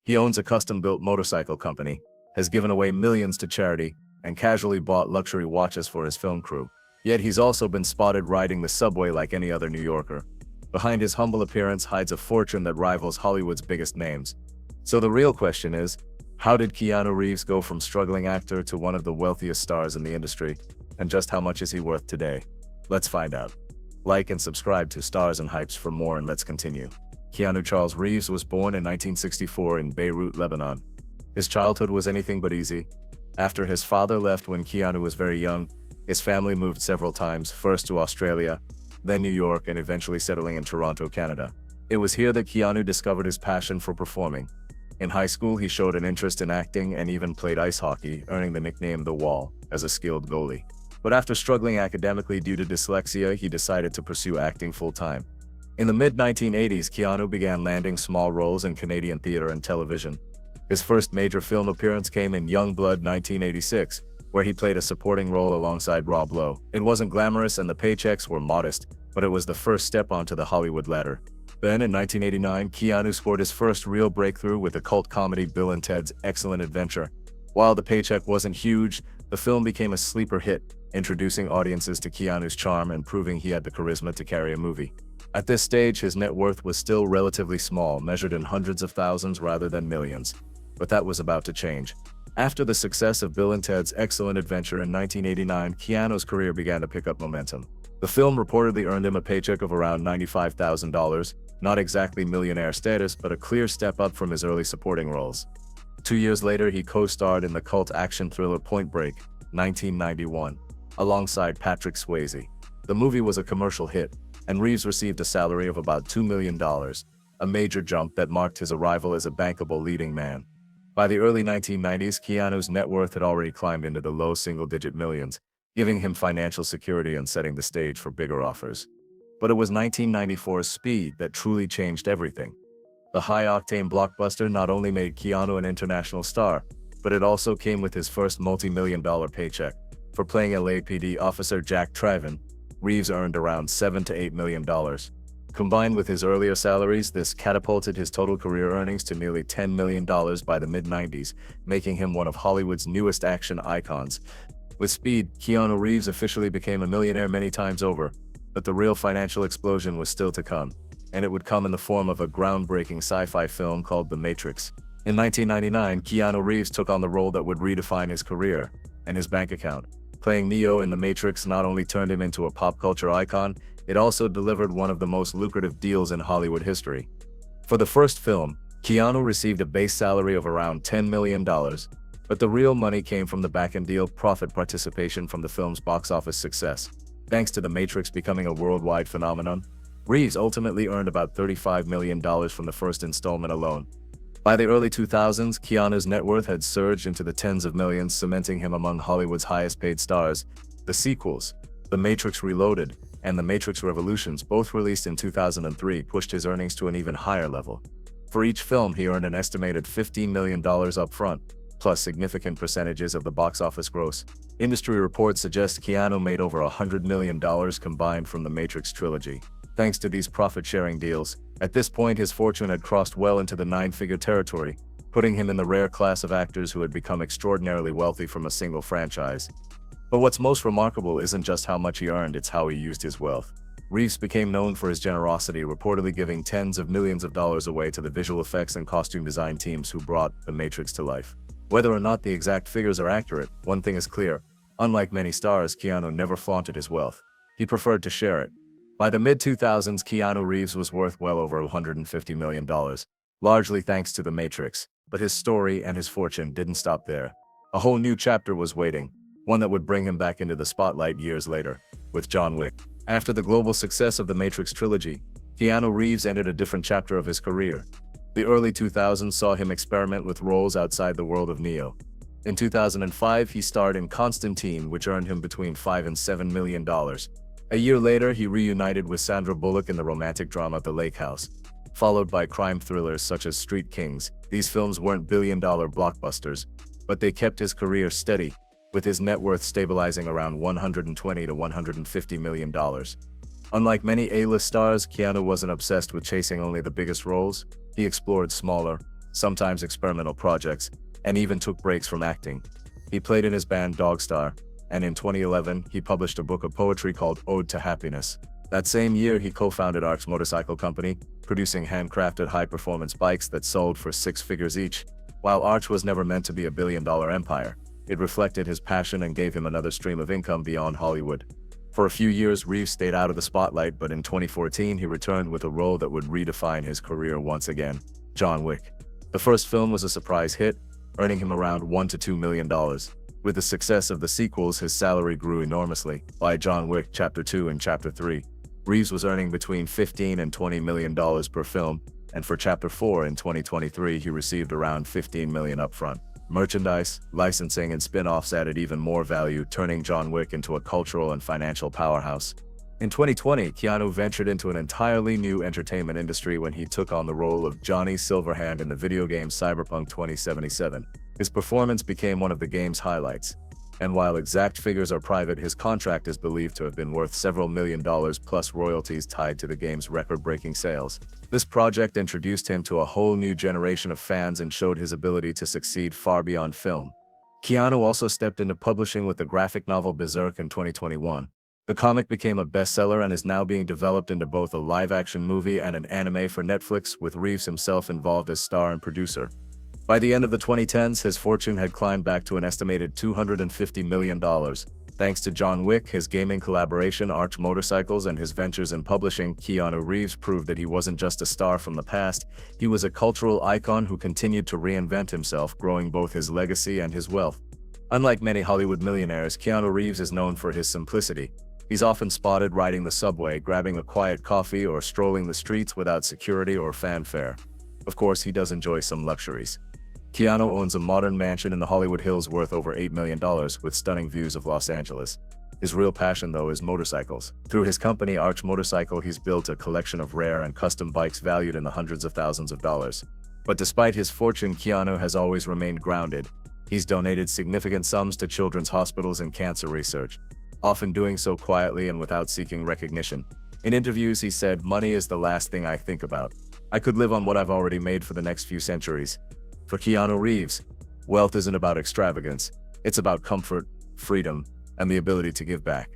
He owns a custom-built motorcycle company, has given away millions to charity, and casually bought luxury watches for his film crew. Yet he's also been spotted riding the subway like any other New Yorker. Behind his humble appearance hides a fortune that rivals Hollywood's biggest names. So the real question is, how did Keanu Reeves go from struggling actor to one of the wealthiest stars in the industry? And just how much is he worth today? Let's find out. Like and subscribe to Stars and Hypes for more, and let's continue. Keanu Charles Reeves was born in 1964 in Beirut, Lebanon. His childhood was anything but easy. After his father left when Keanu was very young, his family moved several times, first to Australia, then New York, and eventually settling in Toronto, Canada. It was here that Keanu discovered his passion for performing. In high school, he showed an interest in acting and even played ice hockey, earning the nickname The Wall, as a skilled goalie. But after struggling academically due to dyslexia, he decided to pursue acting full-time. In the mid-1980s, Keanu began landing small roles in Canadian theater and television. His first major film appearance came in Young Blood 1986, where he played a supporting role alongside Rob Lowe. It wasn't glamorous and the paychecks were modest, but it was the first step onto the Hollywood ladder. Then, in 1989, Keanu scored his first real breakthrough with the cult comedy Bill and Ted's Excellent Adventure. While the paycheck wasn't huge, the film became a sleeper hit, introducing audiences to Keanu's charm and proving he had the charisma to carry a movie. At this stage, his net worth was still relatively small, measured in hundreds of thousands rather than millions. But that was about to change. After the success of Bill and Ted's Excellent Adventure in 1989, Keanu's career began to pick up momentum. The film reportedly earned him a paycheck of around $95,000, not exactly millionaire status, but a clear step up from his early supporting roles. 2 years later, he co-starred in the cult action thriller Point Break, 1991, alongside Patrick Swayze. The movie was a commercial hit, and Reeves received a salary of about $2 million, a major jump that marked his arrival as a bankable leading man. By the early 1990s, Keanu's net worth had already climbed into the low single-digit millions, giving him financial security and setting the stage for bigger offers. But it was 1994's Speed that truly changed everything. The high-octane blockbuster not only made Keanu an international star, but it also came with his first multi-million-dollar paycheck. For playing LAPD officer Jack Traven, Reeves earned around $7 to $8 million. Combined with his earlier salaries, this catapulted his total career earnings to nearly $10 million by the mid-90s, making him one of Hollywood's newest action icons. With Speed, Keanu Reeves officially became a millionaire many times over, but the real financial explosion was still to come, and it would come in the form of a groundbreaking sci-fi film called The Matrix. In 1999, Keanu Reeves took on the role that would redefine his career and his bank account. Playing Neo in The Matrix not only turned him into a pop culture icon, it also delivered one of the most lucrative deals in Hollywood history. For the first film, Keanu received a base salary of around $10 million, but the real money came from the back-end deal profit participation from the film's box office success. Thanks to The Matrix becoming a worldwide phenomenon, Reeves ultimately earned about $35 million from the first installment alone. By the early 2000s, Keanu's net worth had surged into the tens of millions, cementing him among Hollywood's highest-paid stars. The sequels, The Matrix Reloaded and The Matrix Revolutions, both released in 2003, pushed his earnings to an even higher level. For each film, he earned an estimated $15 million up front, plus significant percentages of the box office gross. Industry reports suggest Keanu made over $100 million combined from the Matrix trilogy. Thanks to these profit-sharing deals, at this point his fortune had crossed well into the nine-figure territory, putting him in the rare class of actors who had become extraordinarily wealthy from a single franchise. But what's most remarkable isn't just how much he earned, it's how he used his wealth. Reeves became known for his generosity, reportedly giving tens of millions of dollars away to the visual effects and costume design teams who brought The Matrix to life. Whether or not the exact figures are accurate, one thing is clear. Unlike many stars, Keanu never flaunted his wealth. He preferred to share it. By the mid-2000s, Keanu Reeves was worth well over $150 million, largely thanks to The Matrix. But his story and his fortune didn't stop there. A whole new chapter was waiting, one that would bring him back into the spotlight years later, with John Wick. After the global success of the Matrix trilogy, Keanu Reeves entered a different chapter of his career. The early 2000s saw him experiment with roles outside the world of Neo. In 2005, he starred in Constantine, which earned him between $5 and $7 million. A year later, he reunited with Sandra Bullock in the romantic drama The Lake House, followed by crime thrillers such as Street Kings. These films weren't billion-dollar blockbusters, but they kept his career steady, with his net worth stabilizing around $120 to $150 million. Unlike many A-list stars, Keanu wasn't obsessed with chasing only the biggest roles. He explored smaller, sometimes experimental projects, and even took breaks from acting. He played in his band Dogstar, and in 2011, he published a book of poetry called Ode to Happiness. That same year, he co-founded Arch Motorcycle Company, producing handcrafted high-performance bikes that sold for six figures each. While Arch was never meant to be a billion-dollar empire, it reflected his passion and gave him another stream of income beyond Hollywood. For a few years, Reeves stayed out of the spotlight, but in 2014, he returned with a role that would redefine his career once again: John Wick. The first film was a surprise hit, earning him around $1 to $2 million. With the success of the sequels, his salary grew enormously. By John Wick Chapter 2 and Chapter 3, Reeves was earning between $15 and $20 million per film, and for Chapter 4 in 2023, he received around $15 million upfront. Merchandise, licensing, and spin-offs added even more value, turning John Wick into a cultural and financial powerhouse. In 2020, Keanu ventured into an entirely new entertainment industry when he took on the role of Johnny Silverhand in the video game Cyberpunk 2077. His performance became one of the game's highlights, and while exact figures are private, his contract is believed to have been worth several $1 million plus royalties tied to the game's record-breaking sales. This project introduced him to a whole new generation of fans and showed his ability to succeed far beyond film. Keanu also stepped into publishing with the graphic novel Berserk in 2021. The comic became a bestseller and is now being developed into both a live-action movie and an anime for Netflix, with Reeves himself involved as star and producer. By the end of the 2010s, his fortune had climbed back to an estimated $250 million. Thanks to John Wick, his gaming collaboration Arch Motorcycles, and his ventures in publishing, Keanu Reeves proved that he wasn't just a star from the past, he was a cultural icon who continued to reinvent himself, growing both his legacy and his wealth. Unlike many Hollywood millionaires, Keanu Reeves is known for his simplicity. He's often spotted riding the subway, grabbing a quiet coffee, or strolling the streets without security or fanfare. Of course, he does enjoy some luxuries. Keanu owns a modern mansion in the Hollywood Hills worth over $8 million, with stunning views of Los Angeles. His real passion, though, is motorcycles. Through his company Arch Motorcycle, he's built a collection of rare and custom bikes valued in the hundreds of thousands of dollars. But despite his fortune, Keanu has always remained grounded. He's donated significant sums to children's hospitals and cancer research, often doing so quietly and without seeking recognition. In interviews, he said, "Money is the last thing I think about. I could live on what I've already made for the next few centuries." For Keanu Reeves, wealth isn't about extravagance. It's about comfort, freedom, and the ability to give back.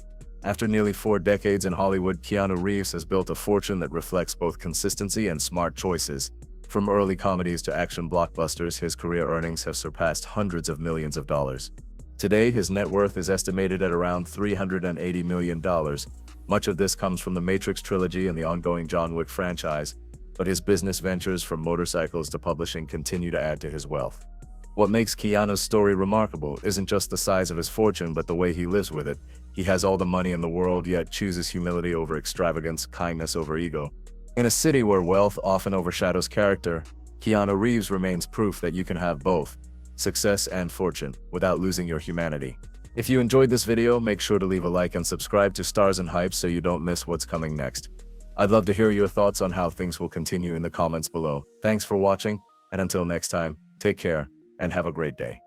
After nearly 4 decades in Hollywood, Keanu Reeves has built a fortune that reflects both consistency and smart choices. From early comedies to action blockbusters, his career earnings have surpassed hundreds of millions of dollars. Today, his net worth is estimated at around $380 million. Much of this comes from the Matrix trilogy and the ongoing John Wick franchise, but his business ventures, from motorcycles to publishing, continue to add to his wealth. What makes Keanu's story remarkable isn't just the size of his fortune, but the way he lives with it. He has all the money in the world, yet chooses humility over extravagance, kindness over ego. In a city where wealth often overshadows character, Keanu Reeves remains proof that you can have both success and fortune without losing your humanity. If you enjoyed this video, make sure to leave a like and subscribe to Stars and Hype so you don't miss what's coming next. I'd love to hear your thoughts on how things will continue in the comments below. Thanks for watching, and until next time, take care and have a great day.